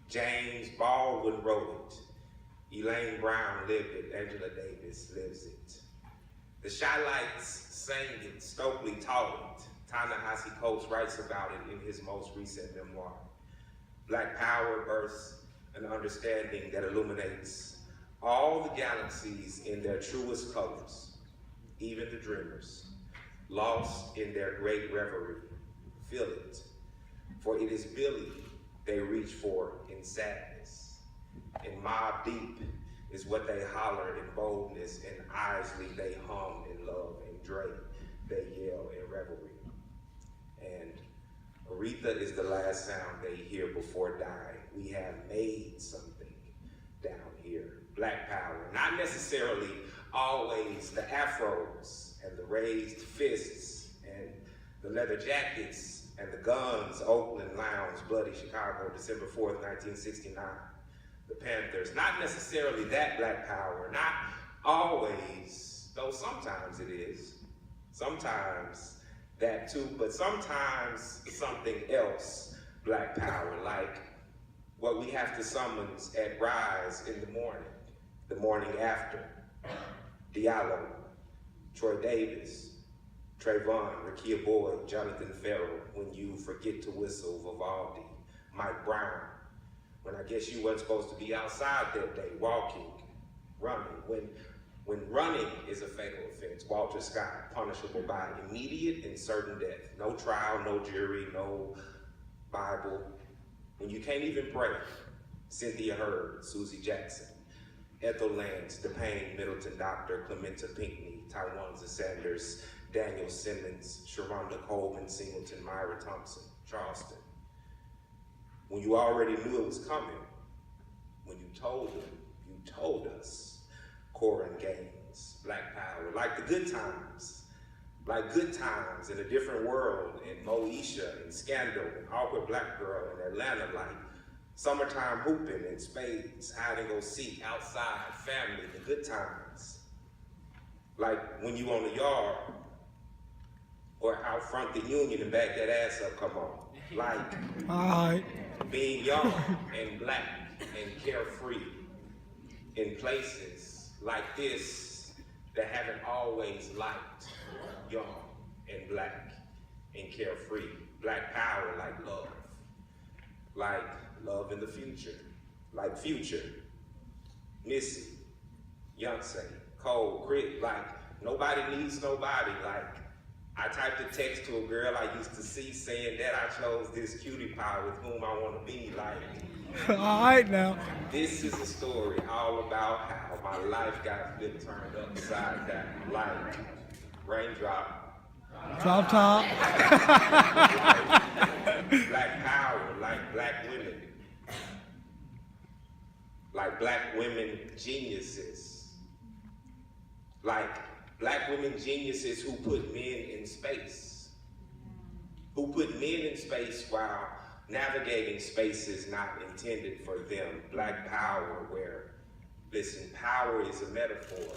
James Baldwin wrote it. Elaine Brown lived it. Angela Davis lives it. The Shylights sang it. Stokely taught it. Ta-Nehisi Coates writes about it in his most recent memoir. Black power births an understanding that illuminates all the galaxies in their truest colors, even the dreamers, lost in their great reverie. Feel it, for it is Billy they reach for in sadness. In Mobb Deep is what they holler in boldness, and Isley they hum in love, and Dre they yell in revelry. And Aretha is the last sound they hear before dying. We have made something down here. Black power, not necessarily always the afros and the raised fists and the leather jackets and the guns, Oakland Lounge, Bloody Chicago, December 4th, 1969. The Panthers, not necessarily that black power, not always, though sometimes it is. Sometimes that too, but sometimes something else, black power, like what we have to summons at Rise in the morning after. Diallo, Troy Davis, Trayvon, Rekia Boyd, Jonathan Farrell, When You Forget to Whistle, Vivaldi, Mike Brown, when I guess you weren't supposed to be outside that day, walking, running, when running is a fatal offense, Walter Scott, punishable by immediate and certain death. No trial, no jury, no Bible. When you can't even pray, Cynthia Hurd, Susie Jackson, Ethel Lance, DePayne, Middleton Doctor, Clementa Pinckney, Taiwanza Sanders, Daniel Simmons, Sharonda Coleman, Singleton, Myra Thompson, Charleston. When you already knew it was coming, when you told them, you told us, Corin Gaines, black power, like the good times in a different world, and Moesha and Scandal and Awkward Black Girl in Atlanta, like summertime hooping and spades, hide and go seek, outside, family, the good times. Like when you on the yard, or out front the union and back that ass up, come on. Like being young and black and carefree in places like this that haven't always liked young and black and carefree. Black power like love in the future, like Future, Missy, Beyonce, Cole, Crit, like nobody needs nobody. Like I typed a text to a girl I used to see saying that I chose this cutie pie with whom I want to be. Like, all right now. This is a story all about how my life got flipped, turned upside down, like raindrop. Drop top. Like black power, like black women. Like black women geniuses. Like black women geniuses who put men in space. Who put men in space while navigating spaces not intended for them. Black power where, listen, power is a metaphor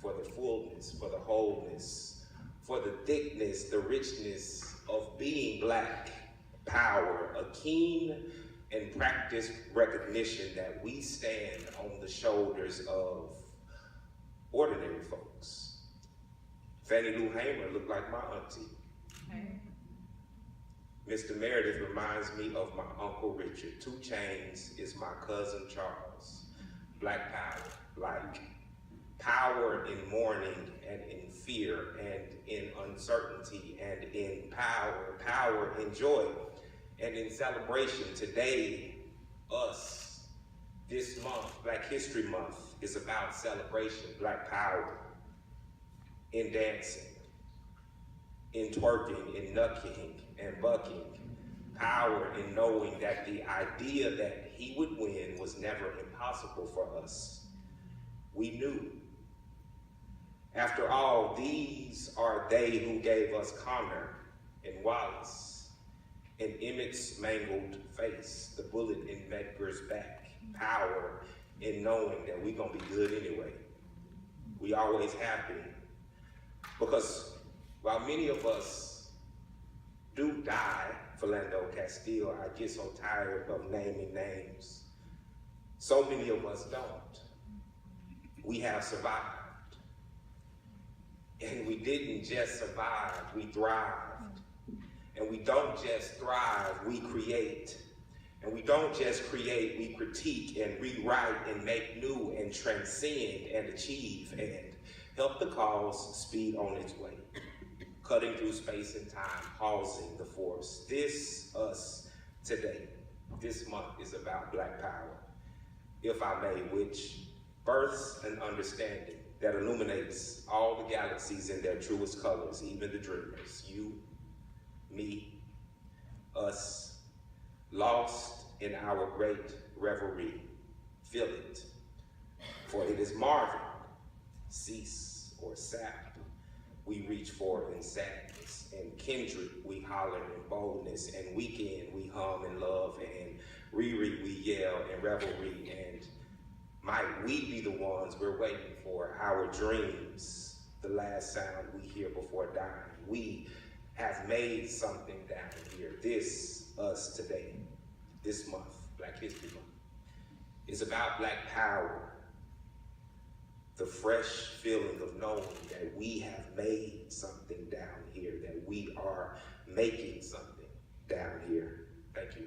for the fullness, for the wholeness, for the thickness, the richness of being black. Power, a keen and practiced recognition that we stand on the shoulders of ordinary folks. Fannie Lou Hamer looked like my auntie. Okay. Mr. Meredith reminds me of my Uncle Richard. 2 Chainz is my cousin Charles. Black power, like power in mourning and in fear and in uncertainty and in power in joy and in celebration. Today, us, this month, Black History Month, is about celebration, black power in dancing, in twerking, in knucking and bucking, power in knowing that the idea that he would win was never impossible for us. We knew. After all, these are they who gave us Connor and Wallace and Emmett's mangled face, the bullet in Medgar's back, power in knowing that we're gonna be good anyway. We always have been. Because while many of us do die, Philando Castile, I get so tired of naming names. So many of us don't. We have survived. And we didn't just survive, we thrived. And we don't just thrive, we create. And we don't just create, we critique and rewrite and make new and transcend and achieve and help the cause speed on its way. Cutting through space and time, pausing the force. This, us, today, this month is about Black power, if I may, which births an understanding that illuminates all the galaxies in their truest colors, even the dreamers. You, me, us, lost in our great revelry. Feel it, for it is marvel, cease or sap. We reach for in sadness, and kindred we holler in boldness, and weekend we hum in love, and Riri we yell in revelry, and might we be the ones we're waiting for, our dreams, the last sound we hear before dying. We have made something down here. This, us today, this month, Black History Month, is about Black power. The fresh feeling of knowing that we have made something down here, that we are making something down here. Thank you.